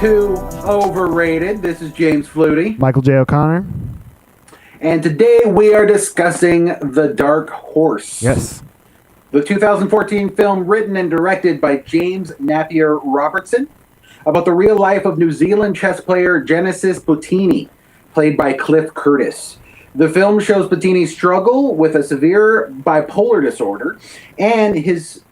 to Overrated. This is James Fluty. Michael J. O'Connor. And today we are discussing The Dark Horse. Yes. The 2014 film written and directed by James Napier Robertson about the real life of New Zealand chess player Genesis Bottini, played by Cliff Curtis. The film shows Bottini's struggle with a severe bipolar disorder and his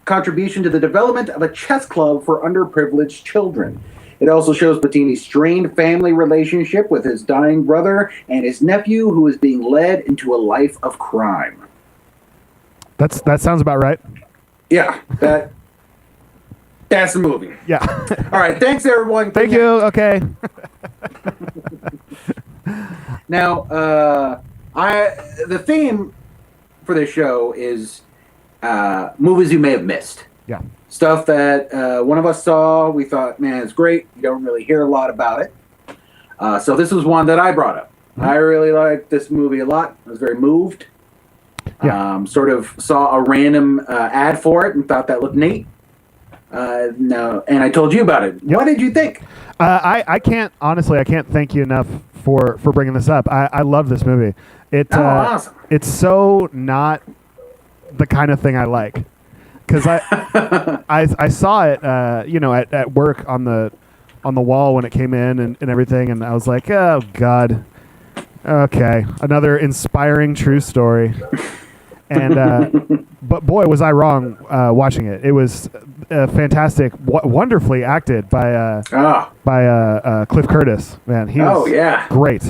contribution to the development of a chess club for underprivileged children. It also shows Bottini's strained family relationship with his dying brother and his nephew, who is being led into a life of crime. That sounds about right. Yeah, that's the movie. Yeah. All right, thanks everyone. Thank you. Okay. Now, the theme for this show is movies you may have missed. Yeah. Stuff that one of us saw, we thought, man, it's great. You don't really hear a lot about it. So this was one that I brought up. Mm-hmm. I really liked this movie a lot. I was very moved. Yeah. Sort of saw a random ad for it and thought that looked neat. And I told you about it. Yep. What did you think? I can't thank you enough for bringing this up. I love this movie. Awesome. It's so not the kind of thing I like. Because I saw it, at work on the wall when it came in and everything, and I was like, oh God, okay, another inspiring true story. And but boy, was I wrong watching it. It was fantastic, wonderfully acted by Cliff Curtis. Man, he was great.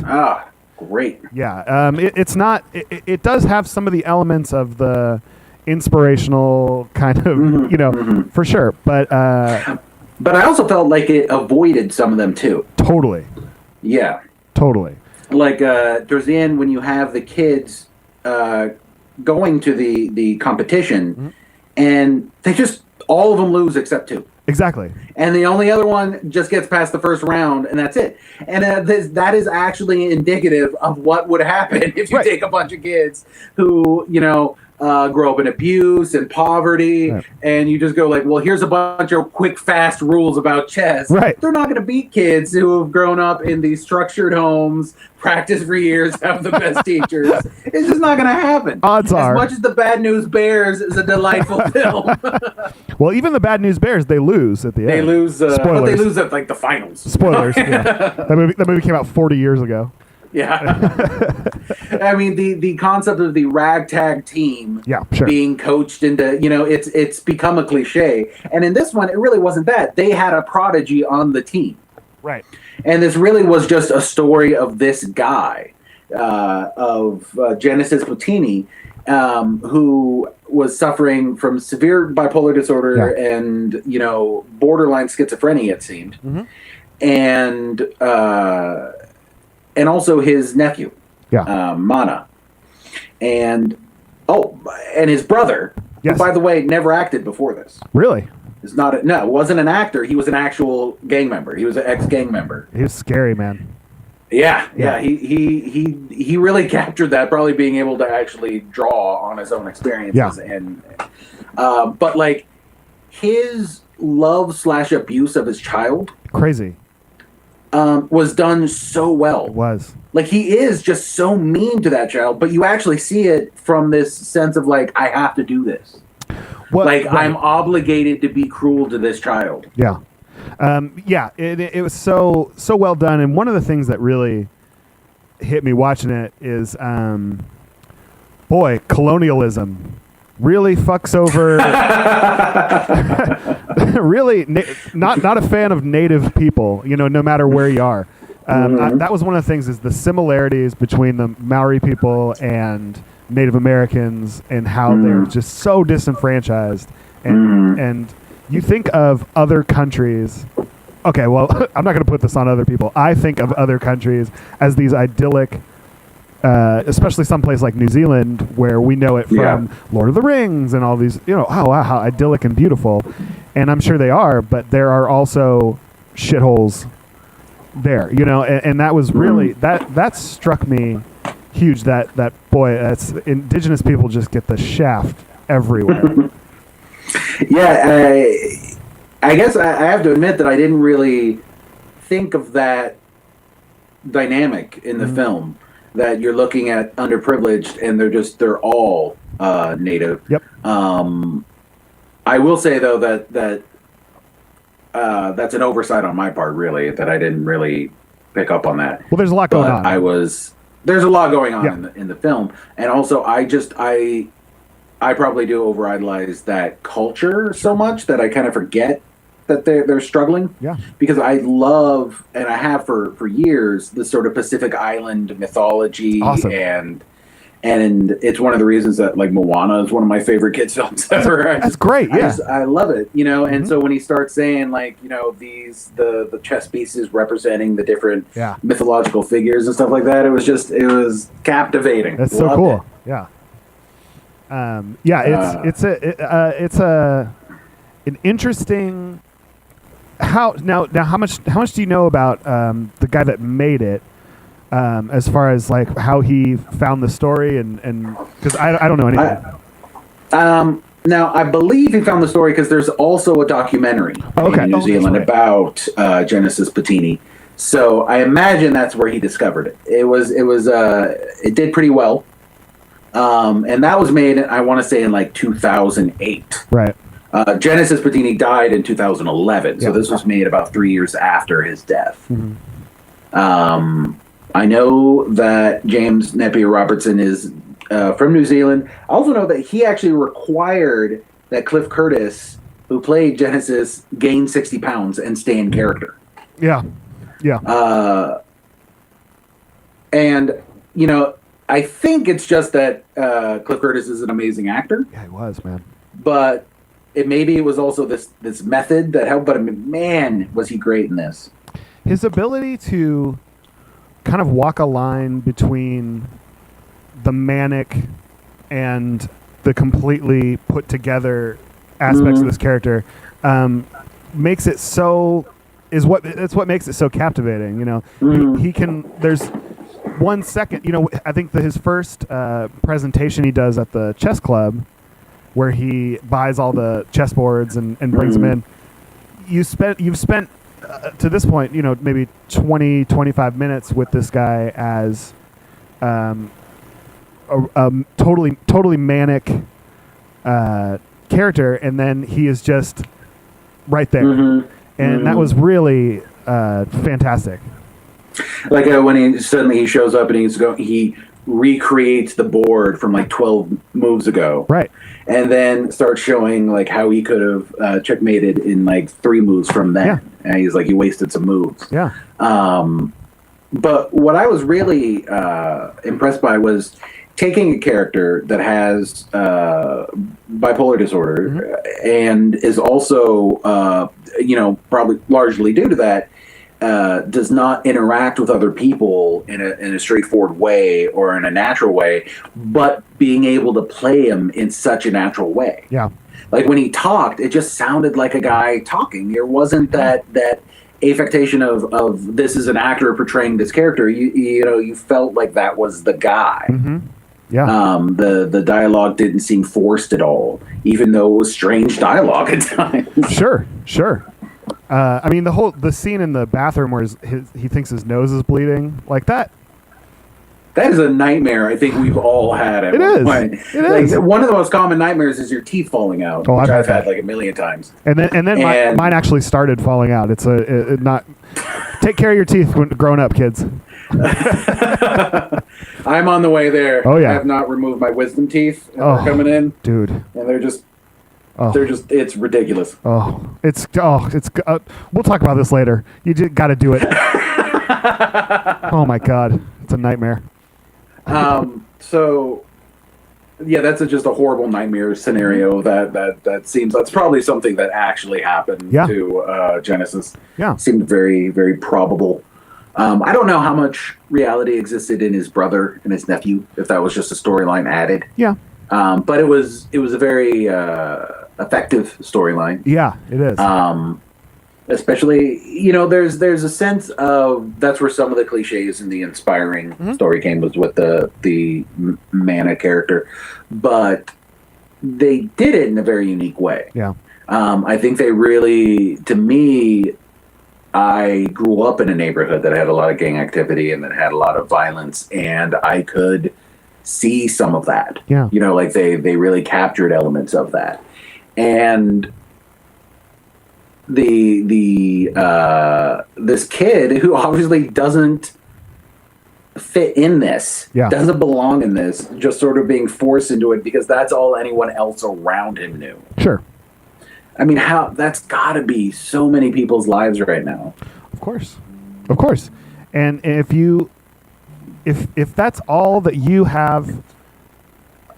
Great. Yeah, it's not. It does have some of the elements of the inspirational kind of, for sure. But I also felt like it avoided some of them too. Totally. Yeah. Totally. Like towards the end when you have the kids going to the competition and they just, all of them lose except two. Exactly. And the only other one just gets past the first round, and that's it. And that is actually indicative of what would happen if you take a bunch of kids who, grow up in abuse and poverty, and you just go like, well, here's a bunch of quick, fast rules about chess. Right. They're not going to beat kids who have grown up in these structured homes, practiced for years, have the best teachers. It's just not going to happen. Odds are. As much as The Bad News Bears is a delightful film. Well, even The Bad News Bears, they lose at the end. They lose. Spoilers. But they lose at like the finals. Spoilers. Yeah. That movie came out 40 years ago. Yeah. I mean, the concept of the ragtag team being coached into, it's become a cliche. And in this one, it really wasn't that. They had a prodigy on the team. Right. And this really was just a story of this guy, of Genesis Bottini, who was suffering from severe bipolar disorder and, borderline schizophrenia, it seemed. Mm-hmm. And also his nephew, Mana. And his brother, who, by the way, never acted before this. Really? Wasn't an actor. He was an actual gang member. He was an ex-gang member. He was scary, man. Yeah. He really captured that, probably being able to actually draw on his own experiences. Yeah. But like his love/abuse of his child, crazy. Was done so well. It was. Like, he is just so mean to that child, but you actually see it from this sense of, like, I have to do this. I'm obligated to be cruel to this child. Yeah. It was so well done, and one of the things that really hit me watching it is, colonialism really fucks over really not a fan of native people, no matter where you are. That was one of the things, is the similarities between the Maori people and Native Americans and how they're just so disenfranchised. And you think of other countries. Okay, well, I'm not going to put this on other people. I think of other countries as these idyllic, especially someplace like New Zealand, where we know it from Lord of the Rings and all these, how idyllic and beautiful. And I'm sure they are, but there are also shitholes there, and that was really, that struck me huge, that that's indigenous people just get the shaft everywhere. I guess I have to admit that I didn't really think of that dynamic in the film, that you're looking at underprivileged and they're all native. Yep. I will say though that that's an oversight on my part, really, that I didn't really pick up on that. Well, there's a lot going on. There's a lot going on in the film, and also I probably do over idolize that culture so much that I kind of forget that they're struggling. Yeah. Because I love, and I have for years, this sort of Pacific Island mythology. Awesome. And it's one of the reasons that like Moana is one of my favorite kids films ever. That's great. Yeah. I love it, you know. And so when he starts saying like, you know, the chess pieces representing the different mythological figures and stuff like that, it was captivating. That's so cool. Yeah. It's an interesting. How much do you know about the guy that made it? As far as like how he found the story and because I don't know anything. Now I believe he found the story because there's also a documentary in New Zealand about Genesis Patini. So I imagine that's where he discovered it. It did pretty well, and that was made, I want to say, in like 2008. Right. Genesis Patini died in 2011, so this was made about 3 years after his death. I know that James Napier Robertson is from New Zealand. I also know that he actually required that Cliff Curtis, who played Genesis, gain 60 pounds and stay in character. Yeah. Yeah. And, you know, I think it's just that Cliff Curtis is an amazing actor. Yeah, he was, man. But maybe it was also this method that helped. But, man, was he great in this. His ability to kind of walk a line between the manic and the completely put together aspects of this character makes it so it's what makes it so captivating. You know, he can. There's 1 second. You know, I think his first presentation he does at the chess club, where he buys all the chessboards and brings them in. You've spent to this point, you know, maybe 20-25 minutes with this guy as a totally manic character, and then he is just right there, and that was really fantastic. Like when he shows up and he recreates the board from like 12 moves ago, right, and then starts showing like how he could have checkmated in like 3 moves from then. And he's like, he wasted some moves. Yeah. But what I was really impressed by was taking a character that has bipolar disorder and is also, you know, probably largely due to that, does not interact with other people in a straightforward way or in a natural way, but being able to play him in such a natural way. Yeah. Like when he talked, it just sounded like a guy talking. There wasn't that affectation of this is an actor portraying this character. You know, you felt like that was the guy. Yeah. The dialogue didn't seem forced at all, even though it was strange dialogue at times. Sure. I mean, the scene in the bathroom where he thinks his nose is bleeding, like that. That is a nightmare I think we've all had at one point. It is. One of the most common nightmares is your teeth falling out, which I've had like a million times. And then mine actually started falling out. It's not. Take care of your teeth when growing up, kids. I'm on the way there. Oh yeah. I have not removed my wisdom teeth. And they're coming in, dude. And they're just. It's ridiculous. We'll talk about this later. You just got to do it. Oh my God. It's a nightmare. So yeah, that's just a horrible nightmare scenario that seems, that's probably something that actually happened to Genesis. Yeah. Seemed very, very probable. I don't know how much reality existed in his brother and his nephew, if that was just a storyline added. Yeah. But it was a very effective storyline. Yeah, it is. Especially, you know, there's a sense of that's where some of the cliches and the inspiring story came, was with the Mana character, but they did it in a very unique way. Yeah. I think they really, to me, I grew up in a neighborhood that had a lot of gang activity and that had a lot of violence, and I could see some of that. Yeah. You know, like they really captured elements of that. And this kid who obviously doesn't fit in this, doesn't belong in this, just sort of being forced into it because that's all anyone else around him knew. Sure. I mean, that's got to be so many people's lives right now. Of course. And if that's all that you have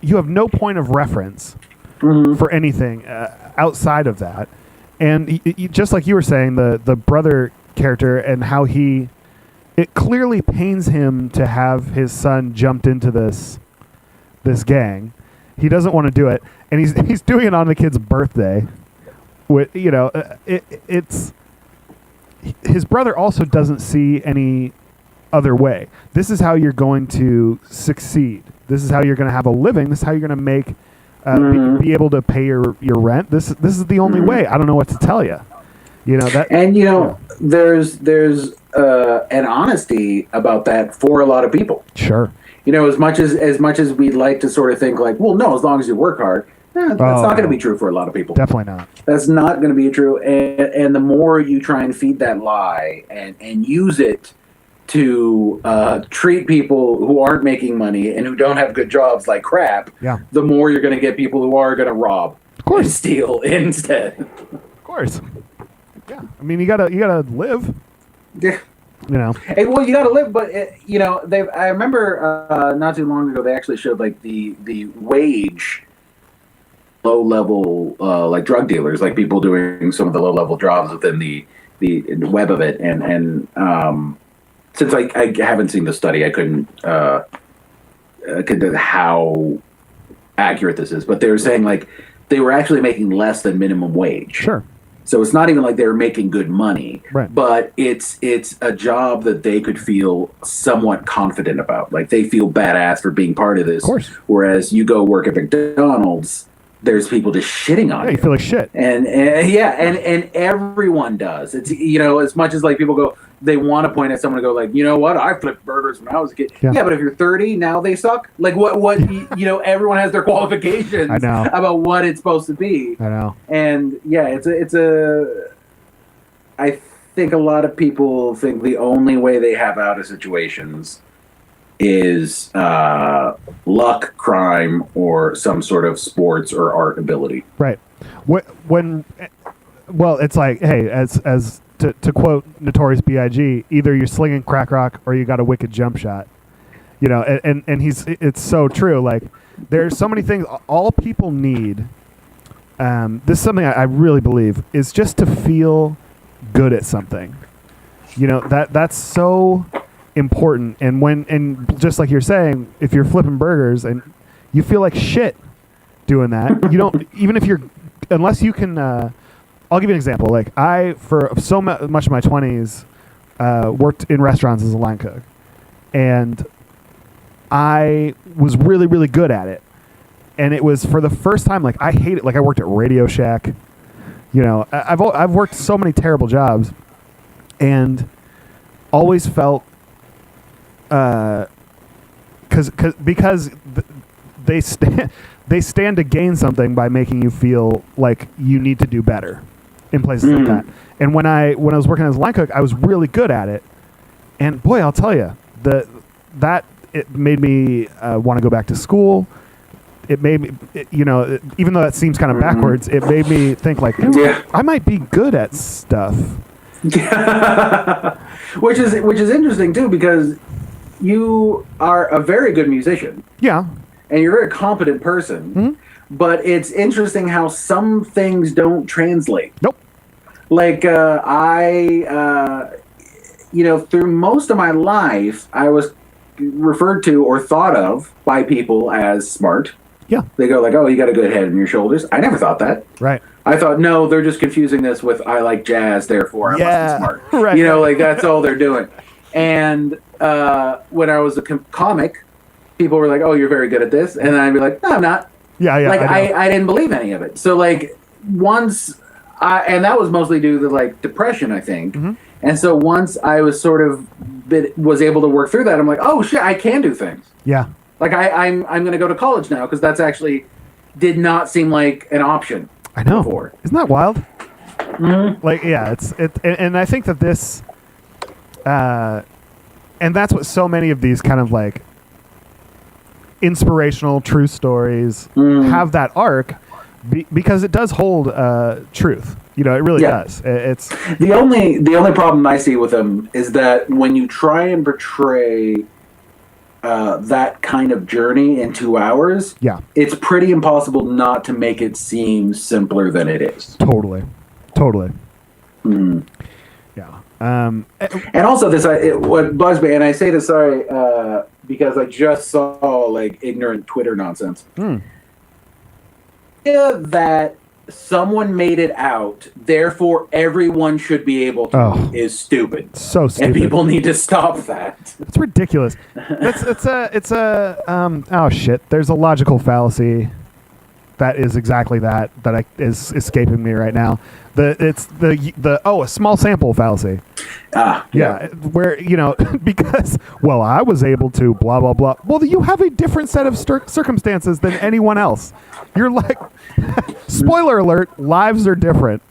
no point of reference for anything outside of that. And just like you were saying, the brother character and how it clearly pains him to have his son jumped into this gang. He doesn't want to do it, and he's doing it on the kid's birthday. It's his brother also doesn't see any other way. This is how you're going to succeed. This is how you're going to have a living. This is how you're going to make be able to pay your rent. This is the only way. I don't know what to tell you. There's an honesty about that for a lot of people. Sure. As much as we'd like to sort of think like, well, no, as long as you work hard. That's not going to be true for a lot of people. Definitely not. That's not going to be true. And the more you try and feed that lie and use it to treat people who aren't making money and who don't have good jobs like crap, the more you're going to get people who are going to rob and steal instead. Of course. Yeah. I mean, you gotta live. Yeah. Hey, well, you got to live, but I remember not too long ago they actually showed like the wage low level like drug dealers, like people doing some of the low level jobs within the web of it, and since I haven't seen the study, I couldn't how accurate this is, but they were saying like they were actually making less than minimum wage. Sure. So it's not even like they were making good money, right. But it's a job that they could feel somewhat confident about. Like they feel badass for being part of this. Of course. Whereas you go work at McDonald's, there's people just shitting on you. You feel like shit. And everyone does. It's as much as like people go, they want to point at someone and go like, you know what, I flipped burgers when I was a kid. Yeah, but if you're 30 now, they suck. Like what everyone has their qualifications. I know. About what it's supposed to be. I know. And yeah, I think a lot of people think the only way they have out of situations is luck, crime, or some sort of sports or art ability. Right. It's like, hey, as to quote Notorious B.I.G., either you're slinging crack rock or you got a wicked jump shot. And it's so true. Like, there's so many things. All people need, this is something I really believe, is just to feel good at something. That's so important. And just like you're saying, if you're flipping burgers and you feel like shit doing that, you don't, even if you're, unless you can, I'll give you an example. Like for so much of my 20s, worked in restaurants as a line cook, and I was really, really good at it. And it was for the first time, like I hate it. Like I worked at Radio Shack, I've worked so many terrible jobs, and always felt, because they stand to gain something by making you feel like you need to do better in places like that. And when I was working as a line cook, I was really good at it, and boy, I'll tell you, it made me want to go back to school. It made me, even though that seems kind of backwards, it made me think like, I might be good at stuff. Which is interesting too, because you are a very good musician. Yeah. And you're a very competent person. Mm-hmm. But it's interesting how some things don't translate. Nope. Like through most of my life, I was referred to or thought of by people as smart. Yeah. They go like, oh, you got a good head on your shoulders. I never thought that. Right. I thought, no, they're just confusing this with I like jazz, therefore I must be smart. Right. Like that's all they're doing. And when I was a comic, people were like, oh, you're very good at this. And I'd be like, no, I'm not. Yeah. Like I didn't believe any of it. So like once, and that was mostly due to like depression, I think. Mm-hmm. And so once I was was able to work through that, I'm like, oh shit, I can do things. Yeah. Like I'm going to go to college now because that's actually did not seem like an option. I know. Before. Isn't that wild? Mm-hmm. Like, yeah, and I think that this, and that's what so many of these kind of like inspirational true stories have that arc, because it does hold truth. You know, it really does. It's the only problem I see with them is that when you try and portray that kind of journey in 2 hours, it's pretty impossible not to make it seem simpler than it is. Totally. Yeah. And also what bugs me, and I say this because I just saw like ignorant Twitter nonsense. That someone made it out, therefore everyone should be able to, is stupid. So stupid. And people need to stop that. It's ridiculous. It's a oh shit. There's a logical fallacy that is exactly that is escaping me right now. A small sample fallacy. Where, you know, because, well, I was able to blah, blah, blah. Well, you have a different set of circumstances than anyone else. You're like, spoiler alert, lives are different.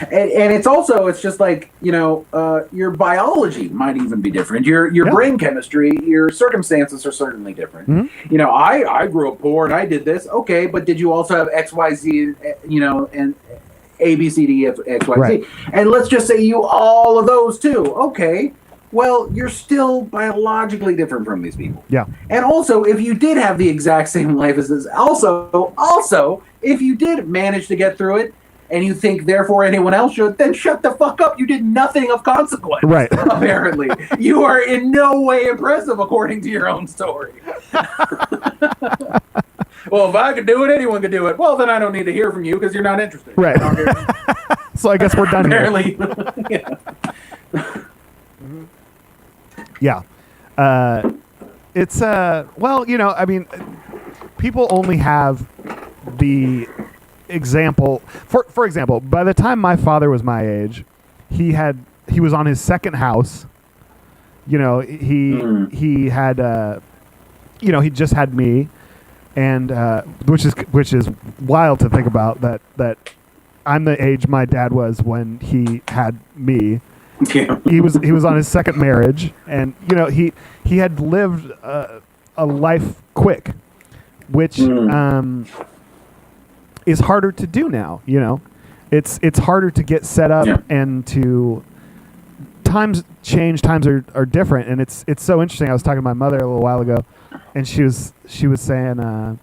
And it's just like, you know, your biology might even be different. Your brain chemistry, your circumstances are certainly different. Mm-hmm. You know, I grew up poor and I did this. Okay, but did you also have X, Y, Z, you know, and A, B, C, D, F, X, Y, Z? And let's just say you all of those too. Okay. Well, you're still biologically different from these people. Yeah. And also, if you did have the exact same life as this, also, if you did manage to get through it, and you think therefore anyone else should, then shut the fuck up. You did nothing of consequence. Right. Apparently. You are in no way impressive according to your own story. Well, if I could do it, anyone could do it. Well, then I don't need to hear from you because you're not interested. Right. So I guess we're done apparently. Here. Yeah. It's, well, you know, I mean, people only have the example. For example, by the time my father was my age, he was on his second house. You know, he had, you know, he just had me, and which is wild to think about that I'm the age my dad was when he had me. Yeah. He was on his second marriage, and you know he had lived a life quick, which is harder to do now. You know, it's harder to get set up and to times change. Times are different, and it's so interesting. I was talking to my mother a little while ago, and she was saying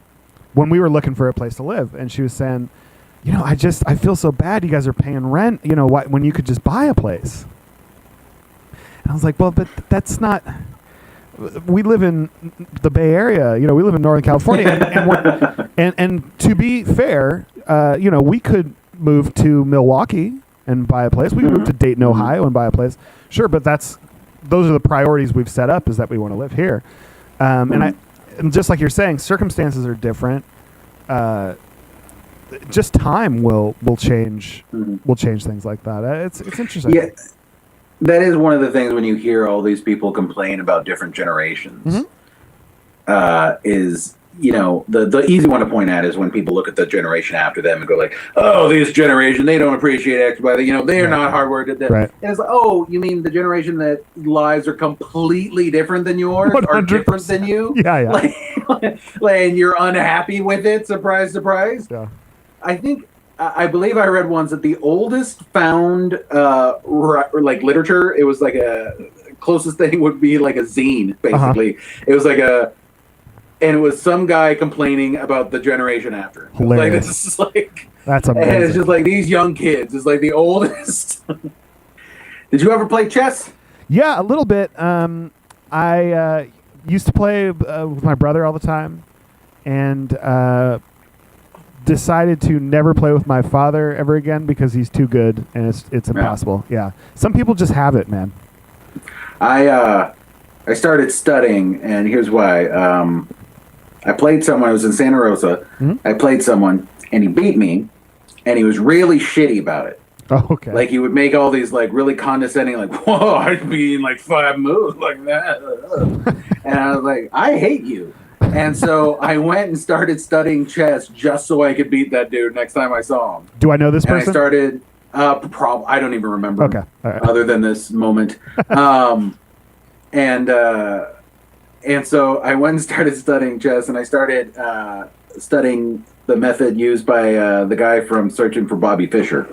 when we were looking for a place to live, and she was saying, you know, I feel so bad. You guys are paying rent. You know, when you could just buy a place. And I was like, well, but that's not. We live in the Bay Area. You know, we live in Northern California, and to be fair, you know, we could move to Milwaukee and buy a place. We could move to Dayton, Ohio, and buy a place. Sure, but those are the priorities we've set up. Is that we want to live here, and just like you're saying, circumstances are different. Just time will change things like that. It's interesting. Yeah. That is one of the things when you hear all these people complain about different generations, is, you know, the easy one to point at is when people look at the generation after them and go like, oh, this generation, they don't appreciate X, Y, you know, they're not hardworking. Right. And it's like, oh, you mean the generation that lives are completely different than yours, 100%. Are different than you? Yeah. And you're unhappy with it, surprise, surprise. Yeah. I believe I read once that the oldest found like literature, it was like a closest thing would be like a zine, basically. It was like and it was some guy complaining about the generation after. Hilarious. Like, this is like, that's amazing. And it's just like these young kids. It's like the oldest. Did you ever play chess? Yeah, a little bit. I used to play with my brother all the time, and decided to never play with my father ever again because he's too good and it's impossible. Yeah. Some people just have it, man. I started studying, and here's why. I played someone. I was in Santa Rosa. Mm-hmm. I played someone, and he beat me, and he was really shitty about it. Oh, okay. Like he would make all these like really condescending, like, whoa, I'd be in like 5 moves like that. And I was like, I hate you. And so I went and started studying chess just so I could beat that dude next time I saw him. Do I know this And I person? started, I don't even remember. Okay. All right. Other than this moment. And so I went and started studying chess, and I started studying the method used by the guy from Searching for Bobby Fischer,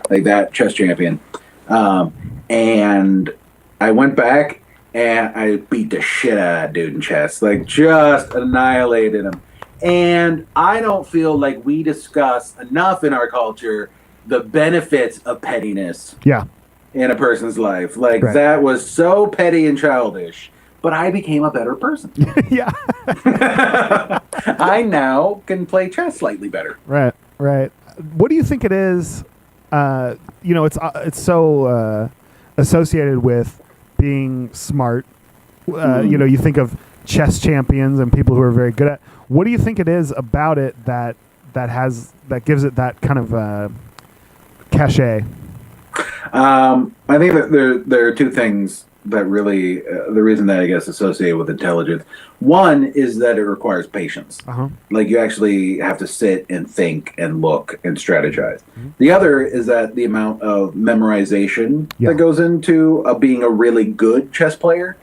like that chess champion. And I went back and I beat the shit out of that dude in chess, like just annihilated him. And I don't feel like we discuss enough in our culture the benefits of pettiness. Yeah. In a person's life. Like that was so petty and childish. But I became a better person. Yeah. I now can play chess slightly better. Right. What do you think it is? It's so associated with being smart. You think of chess champions and people who are very good at. What do you think it is about it that gives it that kind of cachet? I think that there are two things that really the reason that I guess associated with intelligence. One is that it requires patience. Like you actually have to sit and think and look and strategize. The other is that the amount of memorization that goes into being a really good chess player.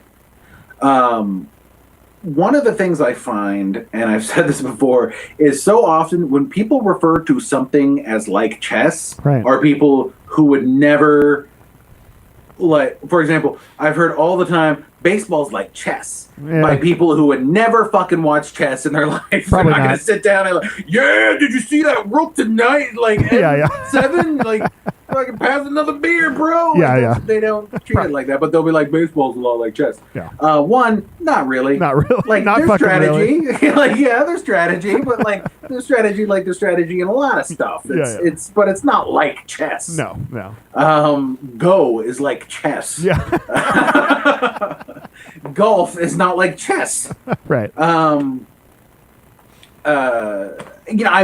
One of the things I find, and I've said this before, is so often when people refer to something as like chess, are people who would never, like, for example, I've heard all the time, baseball's like chess by people who would never fucking watch chess in their life. Probably They're not going to sit down and like, did you see that rook tonight? Like, seven? Like, fucking pass another beer, bro. Like, they don't treat it like that, but they'll be like, baseball's a lot like chess. One, not really. Not really. Like, not there's strategy. Really. Like, there's strategy, but like, there's strategy in a lot of stuff. But it's not like chess. No. Go is like chess. Golf is not like chess. Right. I've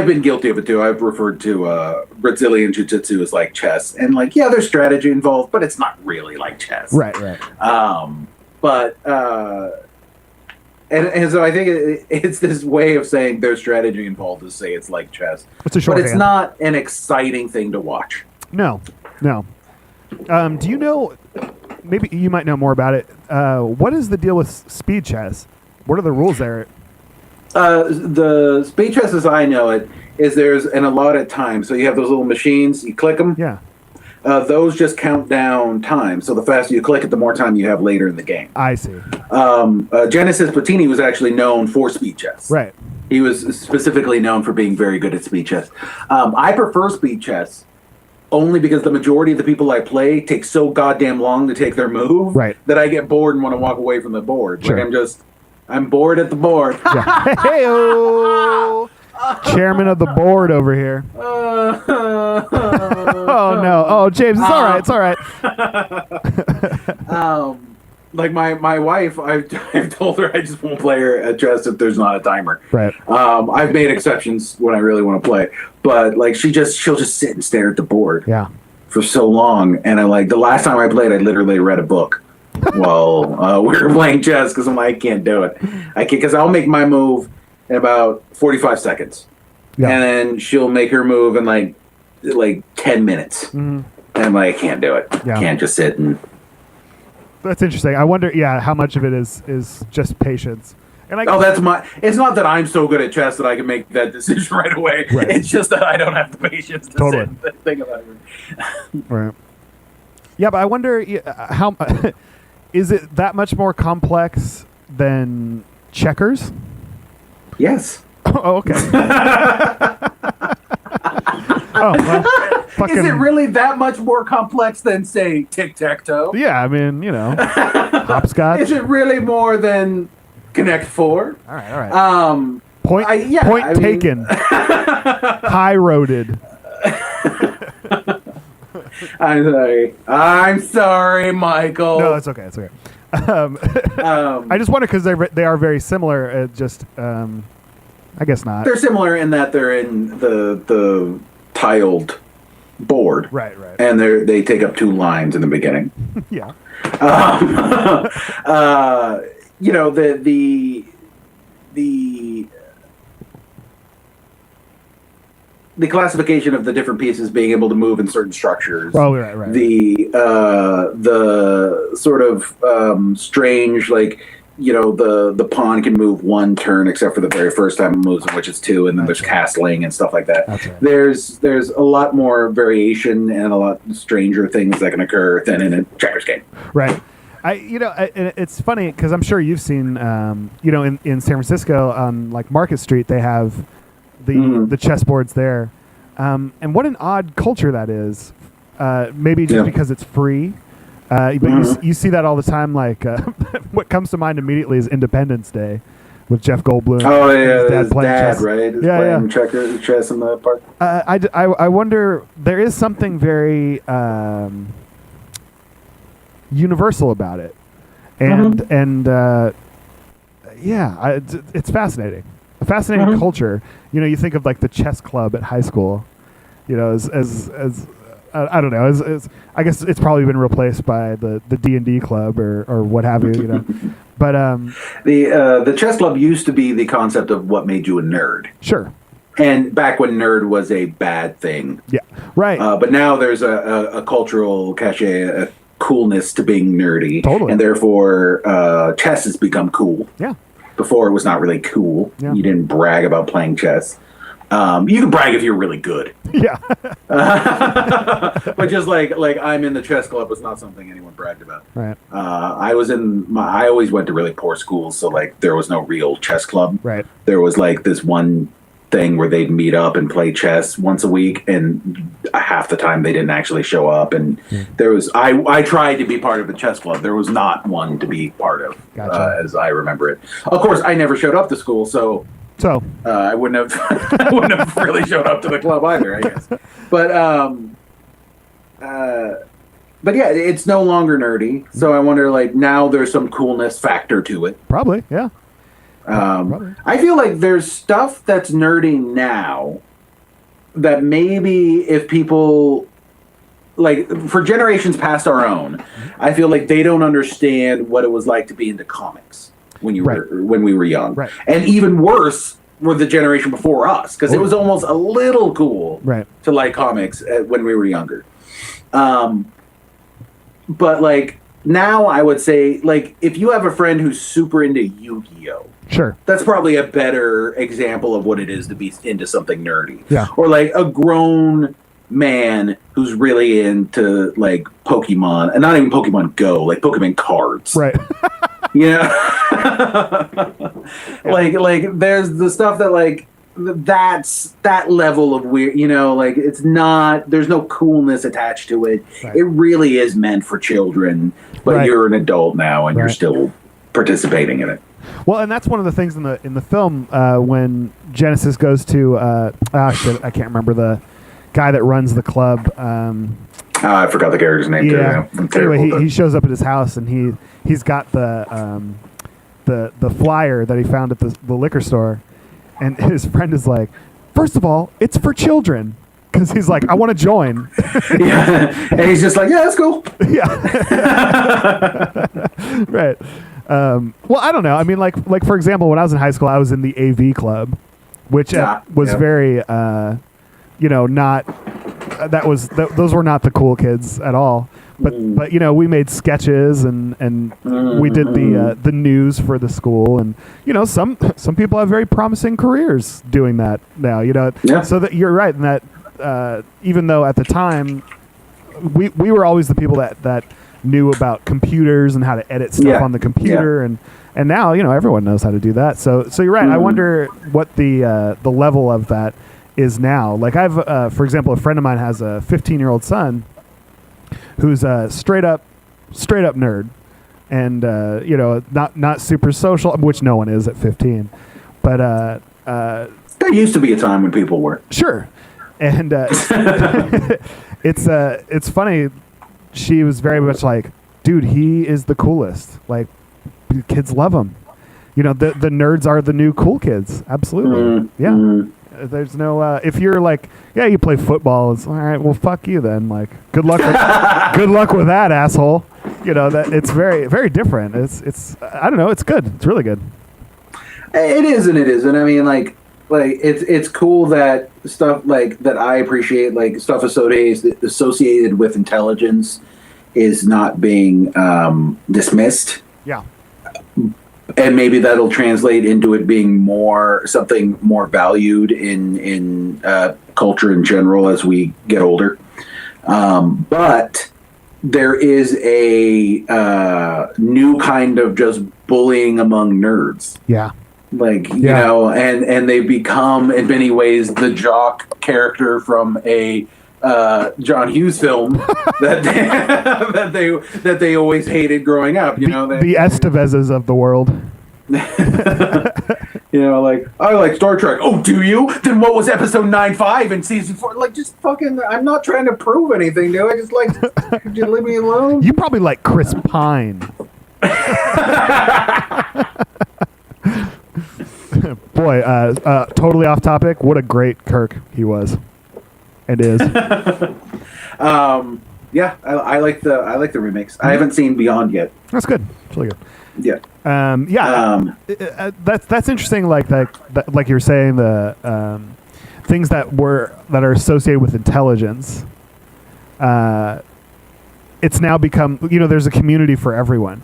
been guilty of it too. I've referred to Brazilian Jiu-Jitsu as like chess, and like, there's strategy involved, but it's not really like chess. Right. But and so I think it's this way of saying there's strategy involved to say it's like chess. It's a shorthand. But it's not an exciting thing to watch. No. Do you know? Maybe you might know more about it. What is the deal with speed chess? What are the rules there? The speed chess, as I know it, is there's an allotted time. So you have those little machines, you click them. Yeah. Those just count down time. So the faster you click it, the more time you have later in the game. I see. Genesis Platini was actually known for speed chess. Right. He was specifically known for being very good at speed chess. I prefer speed chess only because the majority of the people I play take so goddamn long to take their move that I get bored and want to walk away from the board. Sure. Like I'm bored at the board. Hey-o! Chairman of the board over here. Oh no! Oh, James, it's all right. It's all right. Like my wife, I've told her I just won't play her at chess if there's not a timer. Right. I've made exceptions when I really want to play, but like she'll just sit and stare at the board. For so long, and I'm like, the last time I played, I literally read a book. Well, we were playing chess because I'm like, I can't do it. I can't, because I'll make my move in about 45 seconds, and then she'll make her move in like 10 minutes, and I'm like, I can't do it. Can't just sit and. That's interesting. I wonder, how much of it is just patience. And it's not that I'm so good at chess that I can make that decision right away. Right. It's just that I don't have the patience to sit and think about it. Right. Yeah, but I wonder how is it that much more complex than checkers? Yes. Oh, okay. Is it really that much more complex than, say, tic-tac-toe? Yeah, I mean, hopscotch. Is it really more than Connect Four? All right. Point taken. High-roaded. I'm sorry, Michael. No, it's okay. It's okay. I just wonder because they are very similar. I guess not. They're similar in that they're in the tiled board. Right, right. And they take up 2 lines in the beginning. Yeah. You know, the classification of the different pieces being able to move in certain structures. Oh, right. The sort of strange, like, you know, the pawn can move 1 turn except for the very first time it moves, in which it's 2, and then there's castling and stuff like that. That's right. There's a lot more variation and a lot stranger things that can occur than in a checkers game. Right. It's funny because I'm sure you've seen, in San Francisco on like Market Street, they have the chessboards there, and what an odd culture that is. Maybe just because it's free, but you see that all the time. Like what comes to mind immediately is Independence Day with Jeff Goldblum. Oh yeah, his his playing dad, chess. right? Playing chess in the park. I wonder. There is something very universal about it, and it's fascinating. A fascinating culture. You know, you think of like the chess club at high school. You know, as I don't know. As I guess it's probably been replaced by the D&D club or what have you. You know, but the chess club used to be the concept of what made you a nerd. Sure. And back when nerd was a bad thing. Yeah. Right. But now there's a cultural cachet, a coolness to being nerdy. Totally. And therefore, chess has become cool. Yeah. Before it was not really cool. Yeah. You didn't brag about playing chess. You can brag if you're really good. Yeah. But just like I'm in the chess club was not something anyone bragged about. Right. I always went to really poor schools, so like there was no real chess club. Right. There was like this one thing where they'd meet up and play chess once a week, and half the time they didn't actually show up. And there was I tried to be part of a chess club. There was not one to be part of, as I remember it. Of course, I never showed up to school, so I wouldn't have really showed up to the club either, I guess. But yeah, it's no longer nerdy. So I wonder, like, now there's some coolness factor to it. Probably, yeah. I feel like there's stuff that's nerdy now that maybe if people, like, for generations past our own, I feel like they don't understand what it was like to be into comics when we were young. Right. And even worse were the generation before us, because it was almost a little cool to like comics when we were younger. But like now I would say, like, if you have a friend who's super into Yu-Gi-Oh! Sure. That's probably a better example of what it is to be into something nerdy. Yeah. Or like a grown man who's really into like Pokemon, and not even Pokemon Go, like Pokemon cards. Right. You know? like there's the stuff that like that's that level of weird, you know, like it's not, there's no coolness attached to it. Right. It really is meant for children, but you're an adult now and you're still participating in it. Well, and that's one of the things in the film when Genesis goes to I can't remember the guy that runs the club. I forgot the character's name. Yeah. I'm terrible, anyway, he shows up at his house and he's got the flyer that he found at the liquor store, and his friend is like, first of all, it's for children. Because he's like, I want to join. Yeah. And he's just like, yeah, that's cool. Yeah. Right. Well, I don't know. I mean, like for example, when I was in high school, I was in the AV club, which was very, not. Those were not the cool kids at all. But you know, we made sketches and we did the news for the school, and you know, some people have very promising careers doing that now. You know, so that you're right in that. Even though at the time we were always the people that knew about computers and how to edit stuff on the computer, and now, you know, everyone knows how to do that. So you're right. I wonder what the level of that is now. Like I've, for example, a friend of mine has a 15-year-old son who's a straight up nerd, and you know, not super social, which no one is at 15, but there used to be a time when people were. Sure. And it's funny. She was very much like, dude, he is the coolest. Like, kids love him. You know, the nerds are the new cool kids. Absolutely. Yeah. There's no if you're like, yeah, you play football, it's all right, well, fuck you then. Like, good luck good luck with that, asshole. That it's very, very different. It's I don't know, it's good. It's really good. It is and it isn't. I mean, like it's cool that stuff like that I appreciate, like stuff associated with intelligence is not being dismissed. Yeah. And maybe that'll translate into it being something more valued in culture in general as we get older. But there is a new kind of just bullying among nerds. Yeah. Like, and they become in many ways the jock character from a John Hughes film that they always hated growing up. The Estevezes of the world. Like, I like Star Trek. Oh, do you? Then what was episode 9.5 in season 4? Like, just fucking. I'm not trying to prove anything, dude. I just like. Could you leave me alone? You probably like Chris Pine. Boy, totally off topic. What a great Kirk he was, and is. Yeah, I like the remakes. I haven't seen Beyond yet. That's good. It's really good. Yeah. That's interesting. Like like you were saying, the things that are associated with intelligence. It's now become, there's a community for everyone.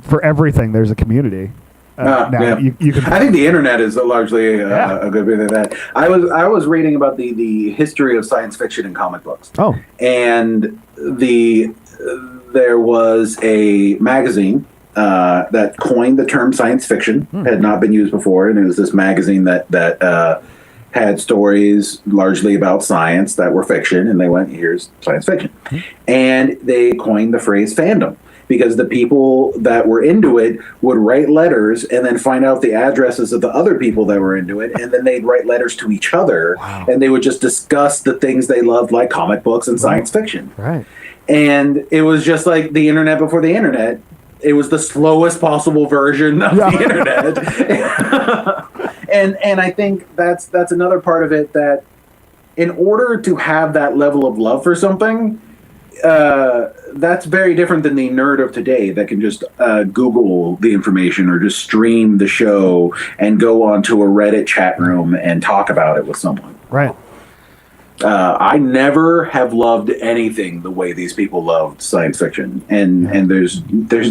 For everything, there's a community. Now yeah. you can. I think the internet is largely a good bit of that. I was reading about the history of science fiction and comic books. Oh, and there was a magazine that coined the term science fiction. Had not been used before, and it was this magazine that had stories largely about science that were fiction, and they went, here's science fiction. And they coined the phrase fandom, because the people that were into it would write letters and then find out the addresses of the other people that were into it, and then they'd write letters to each other. Wow. And they would just discuss the things they loved, like comic books and science fiction. Right. And it was just like the internet before the internet. It was the slowest possible version of the internet. And I think that's another part of it, that in order to have that level of love for something, that's very different than the nerd of today that can just Google the information or just stream the show and go onto a Reddit chat room and talk about it with someone. Right. I never have loved anything the way these people loved science fiction, and there's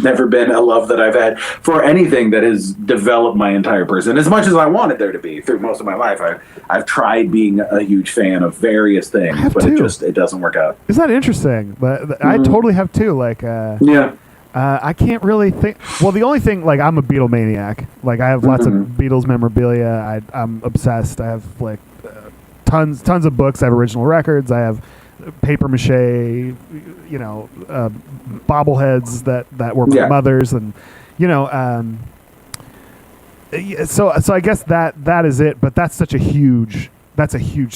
never been a love that I've had for anything that has developed my entire person as much as I wanted there to be through most of my life. I've tried being a huge fan of various things, but it doesn't work out. Isn't that interesting? But I totally have too. Like, I can't really think. Well, the only thing, like, I'm a Beatle maniac. Like, I have lots of Beatles memorabilia. I'm obsessed. I have like tons of books. I have original records. I have paper mache, bobbleheads that were my mother's, and so I guess that is it. But that's a huge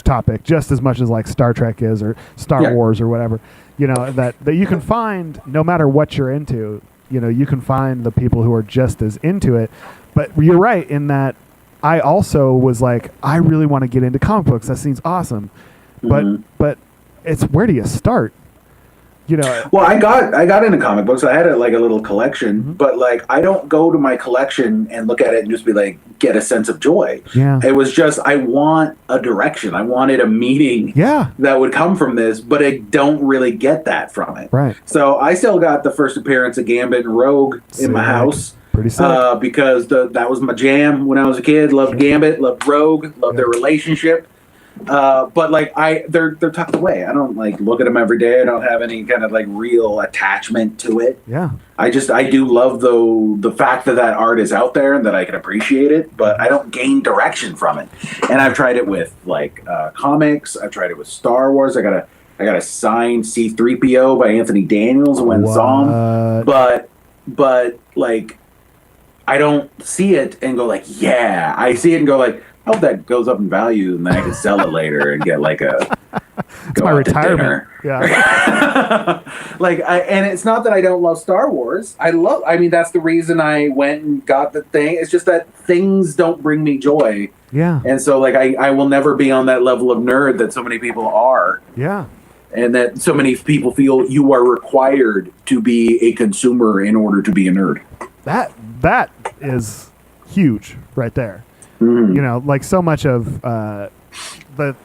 topic, just as much as like Star Trek is, or Star Wars, or whatever. That you can find no matter what you're into. You can find the people who are just as into it. But you're right in that. I also was like, I really want to get into comic books. That seems awesome, but it's, where do you start? Well, I got into comic books. I had a little collection, but like, I don't go to my collection and look at it and just be like, get a sense of joy. Yeah. It was just, I want a direction. I wanted a meaning that would come from this, but I don't really get that from it. Right. So I still got the first appearance of Gambit and Rogue in my house. Pretty sick. Because that was my jam when I was a kid. Loved Gambit, loved Rogue, loved their relationship. But like, they're tucked away. I don't like look at them every day. I don't have any kind of like real attachment to it. Yeah. I do love the fact that art is out there and that I can appreciate it, but I don't gain direction from it. And I've tried it with like comics. I've tried it with Star Wars. I got a signed C-3PO by Anthony Daniels when I saw him. But like, I don't see it and go like, yeah. I see it and go like, I hope that goes up in value and then I can sell it later and get like a It's my retirement. Yeah. And it's not that I don't love Star Wars. I mean, that's the reason I went and got the thing. It's just that things don't bring me joy. Yeah. And so, like, I will never be on that level of nerd that so many people are. Yeah. And that so many people feel you are required to be a consumer in order to be a nerd. That is huge right there. Mm. You know, like so much of the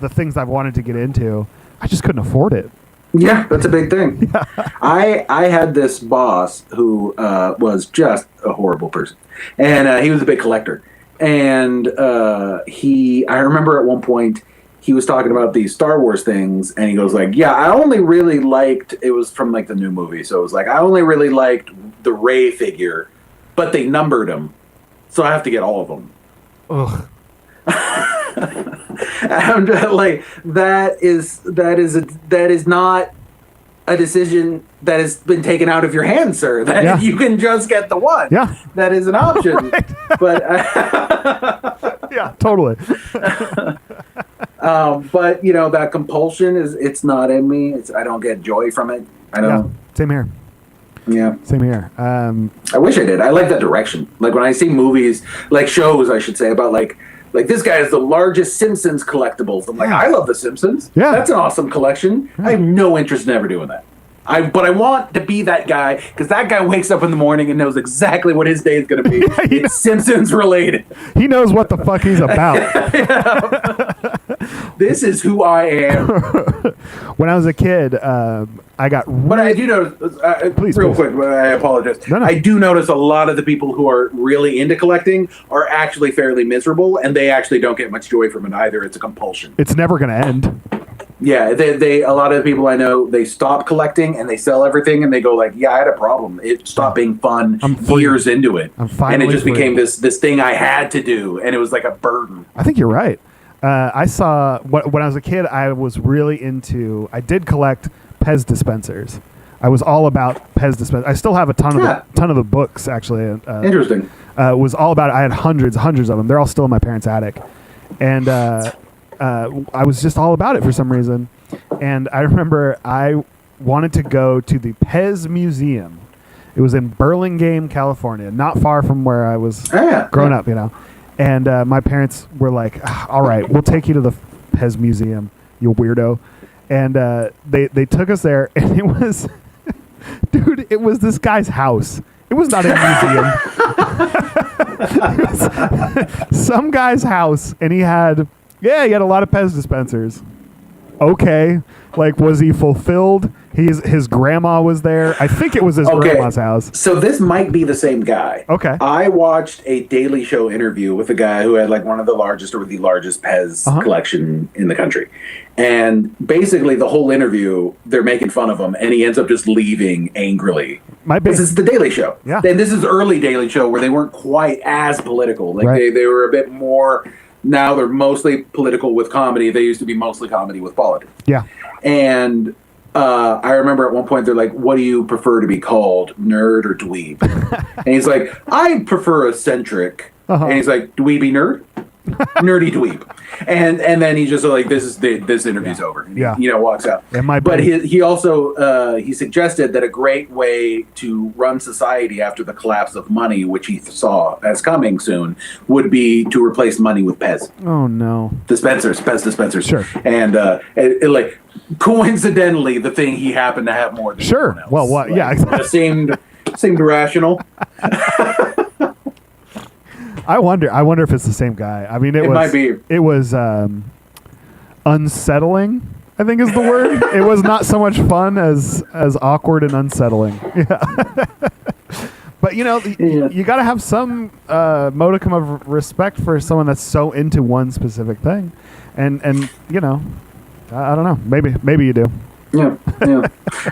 things I've wanted to get into, I just couldn't afford it. Yeah, that's a big thing. Yeah. I had this boss who was just a horrible person. And he was a big collector. And I remember at one point, he was talking about these Star Wars things, and he goes like, yeah, I only really liked, it was from like the new movie, so it was like, I only really liked the Rey figure, but they numbered them, so I have to get all of them. Ugh. I'm just like, that is not a decision that has been taken out of your hands, sir. That you can just get the one. Yeah. That is an option. Right. But yeah, totally. But you know, that compulsion it's not in me. I don't get joy from it. I don't. Yeah, same here. Yeah. Same here. I wish I did. I like that direction. Like when I see movies, like shows, I should say, about like this guy is the largest Simpsons collectibles. I'm like, I love the Simpsons. Yeah. That's an awesome collection. Yeah. I have no interest in ever doing that. But I want to be that guy, because that guy wakes up in the morning and knows exactly what his day is going to be. It's Simpsons related. He knows what the fuck he's about. This is who I am. When I was a kid, I got... But I do notice, please. Quick, I apologize. No. I do notice a lot of the people who are really into collecting are actually fairly miserable, and they actually don't get much joy from it either. It's a compulsion. It's never going to end. Yeah, they a lot of the people I know, they stop collecting and they sell everything and they go like, yeah, I had a problem. It stopped being fun years into it. And it just became this thing I had to do, and it was like a burden. I think you're right. I saw, when I was a kid, I was really into, I did collect Pez dispensers. I was all about Pez dispensers. I still have a ton of the books, actually. Interesting. It was all about it. I had hundreds of them. They're all still in my parents' attic. And I was just all about it for some reason. And I remember I wanted to go to the Pez Museum. It was in Burlingame, California, not far from where I was growing up, you know. And my parents were like, all right, we'll take you to the Pez Museum, you weirdo. And they took us there, and it was, dude, it was this guy's house. It was not a museum. It was some guy's house, and he had a lot of Pez dispensers. Okay. Like, was he fulfilled? His grandma was there. I think it was his grandma's house. So this might be the same guy. Okay. I watched a Daily Show interview with a guy who had like one of the largest or the largest Pez collection in the country. And basically the whole interview, they're making fun of him, and he ends up just leaving angrily. This is the Daily Show. Yeah. And this is early Daily Show where they weren't quite as political. Like they were a bit more... Now they're mostly political with comedy. They used to be mostly comedy with politics. Yeah. And I remember at one point they're like, what do you prefer to be called, nerd or dweeb? And he's like, I prefer eccentric. And he's like, dweeby nerd? Nerdy dweeb. And then he just like, this interview's over. And he, walks out. But he also he suggested that a great way to run society after the collapse of money, which he saw as coming soon, would be to replace money with Pez. Oh no. Pez dispensers. Sure. And like coincidentally, the thing he happened to have more than anyone else. Well, what? Like, it seemed rational. I wonder if it's the same guy. I mean, it might be. It was unsettling, I think is the word. It was not so much fun as awkward and unsettling. Yeah. But you got to have some modicum of respect for someone that's so into one specific thing, and I don't know. Maybe you do. Yeah.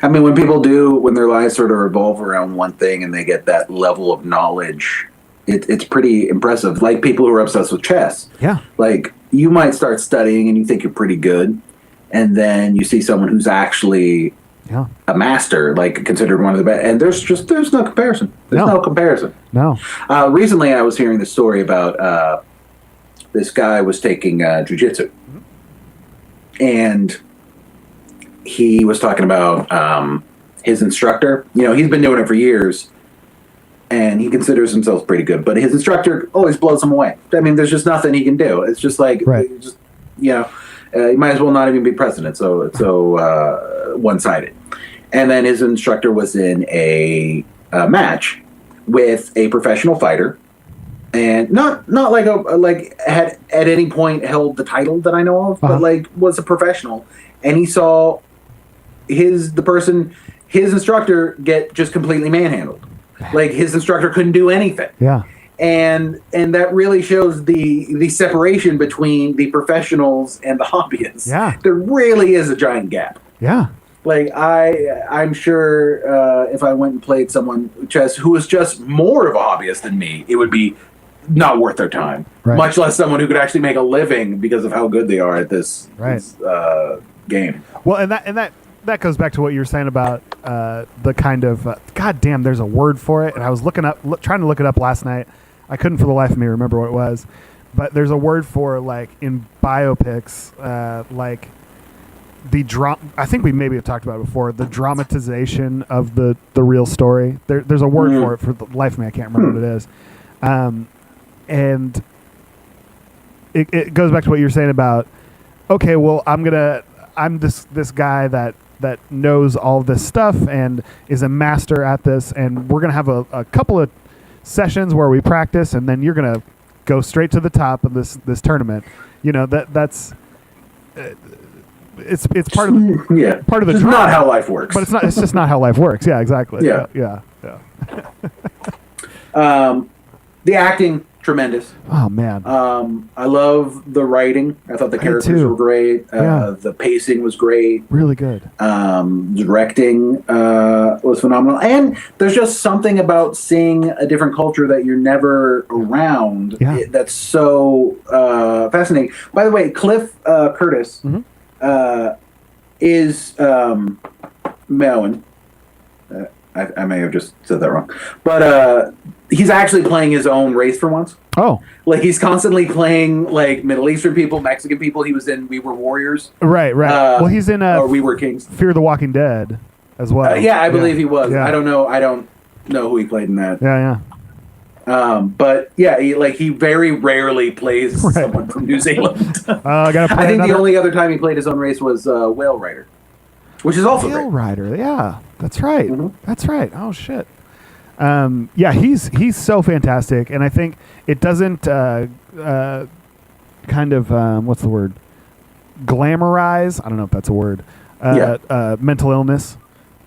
I mean, when their lives sort of revolve around one thing and they get that level of knowledge. It's pretty impressive. Like people who are obsessed with chess. Yeah. Like you might start studying and you think you're pretty good, and then you see someone who's actually a master, like considered one of the best, and there's no comparison. There's no comparison. No. Recently, I was hearing the story about this guy was taking jujitsu, and he was talking about his instructor. You know, he's been doing it for years, and he considers himself pretty good. But his instructor always blows him away. I mean, there's just nothing he can do. It's just like, just, you know, he might as well not even be president. So one-sided. And then his instructor was in a match with a professional fighter, and not like had at any point held the title that I know of, but like was a professional. And he saw his instructor get just completely manhandled. Like his instructor couldn't do anything. Yeah. And that really shows the separation between the professionals and the hobbyists. Yeah. There really is a giant gap. Yeah. Like I'm sure if I went and played someone chess who was just more of a hobbyist than me, it would be not worth their time. Right. Much less someone who could actually make a living because of how good they are at this game. Well, and that goes back to what you were saying about the kind of God damn, there's a word for it, and I was trying to look it up last night. I couldn't for the life of me remember what it was, but there's a word for, like, in biopics, like the I think we maybe have talked about it before, the dramatization of the real story. There's a word for it. For the life of me, I can't remember what it is. And it goes back to what you were saying about, okay, well, I'm this guy that knows all this stuff and is a master at this, and we're gonna have a couple of sessions where we practice, and then you're gonna go straight to the top of this tournament. You know, that's it's part of part of the. It's not how life works. But it's just not how life works. Yeah, exactly. Yeah. The acting, tremendous. Oh man. I love the writing. I thought the characters were great. The pacing was great. Really good. Directing was phenomenal. And there's just something about seeing a different culture that you're never around that's so fascinating. By the way, Cliff Curtis is Maowan. I may have just said that wrong. But he's actually playing his own race for once. Oh. Like, he's constantly playing, like, Middle Eastern people, Mexican people. He was in We Were Warriors. Right. Well, he's in or We Were Kings. Fear the Walking Dead as well. I believe he was. Yeah. I don't know who he played in that. Yeah. But, yeah, he very rarely plays someone from New Zealand. I think the only other time he played his own race was Whale Rider, which is also Whale great. Rider, yeah. That's right. Mm-hmm. That's right. Oh, shit. He's so fantastic, and I think it doesn't kind of what's the word? Glamorize. I don't know if that's a word. Mental illness.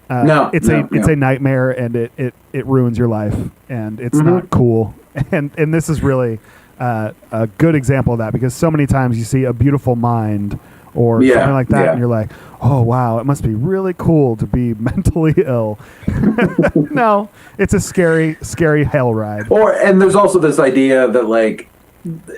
It's a nightmare, and it ruins your life, and it's not cool. And this is really a good example of that, because so many times you see a beautiful mind or something like that, and you're like, oh wow, it must be really cool to be mentally ill. No, it's a scary hell ride. And there's also this idea that, like,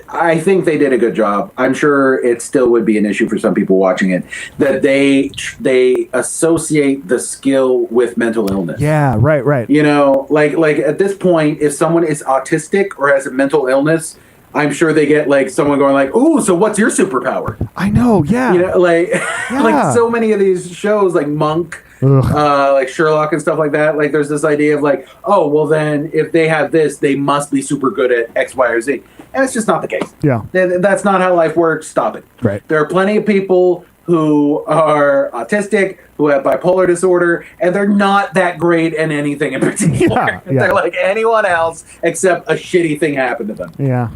I think they did a good job. I'm sure it still would be an issue for some people watching it, that they associate the skill with mental illness. Yeah, right. You know, like at this point, if someone is autistic or has a mental illness, I'm sure they get, like, someone going like, "Ooh, so what's your superpower?" I know, yeah. You know, like, like so many of these shows, like Monk, like Sherlock and stuff like that. Like, there's this idea of, like, oh, well, then if they have this, they must be super good at X, Y, or Z, and it's just not the case. Yeah, that's not how life works. Stop it. Right. There are plenty of people who are autistic, who have bipolar disorder, and they're not that great at anything in particular. They're like anyone else, except a shitty thing happened to them. Yeah.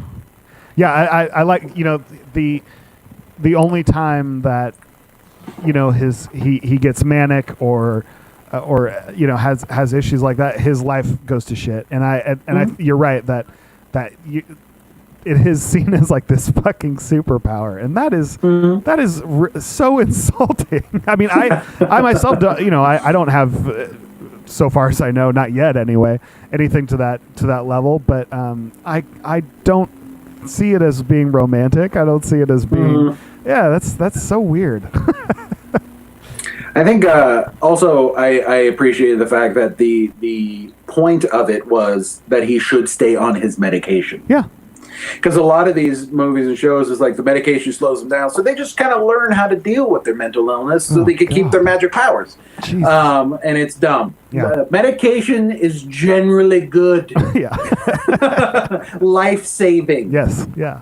Yeah, I like, you know, the only time that, you know, he gets manic or you know has issues like that, his life goes to shit. And you're right that it is seen as like this fucking superpower, and that is so insulting. I mean, I myself don't, you know, I don't have, so far as I know, not yet anyway, anything to that level, but I don't see it as being romantic. I don't see it as being that's so weird. I think also I appreciated the fact that the point of it was that he should stay on his medication. Yeah. Because a lot of these movies and shows is like the medication slows them down, so they just kind of learn how to deal with their mental illness so they can keep their magic powers. And it's dumb. Yeah. Medication is generally good. Yeah. Life-saving. Yes. Yeah.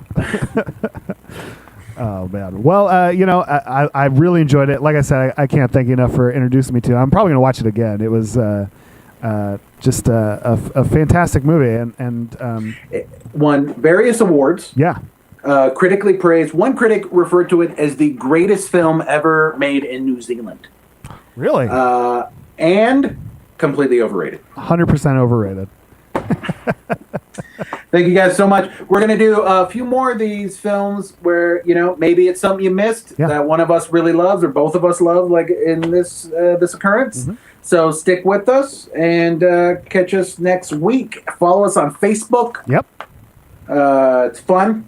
Oh man. Well, I really enjoyed it. Like I said, I can't thank you enough for introducing me to it. I'm probably gonna watch it again. It was just a fantastic movie, and It won various awards. yeah. Critically praised. One critic referred to it as the greatest film ever made in New Zealand. Really. And completely overrated. 100% overrated. Thank you guys so much. We're going to do a few more of these films where, maybe it's something you missed that one of us really loves or both of us love, like in this occurrence. Mm-hmm. So stick with us and catch us next week. Follow us on Facebook. Yep. It's fun.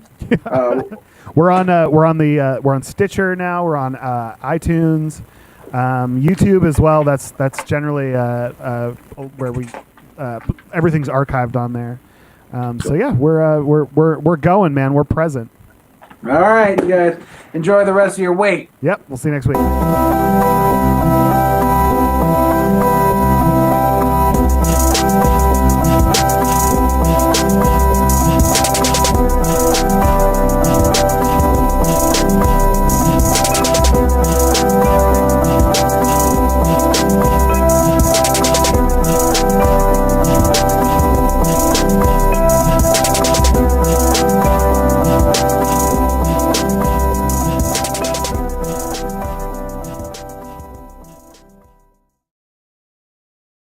We're on Stitcher now. We're on iTunes, YouTube as well. That's generally where we everything's archived on there. So yeah, we're going, man. We're present. All right, you guys. Enjoy the rest of your week. Yep. We'll see you next week.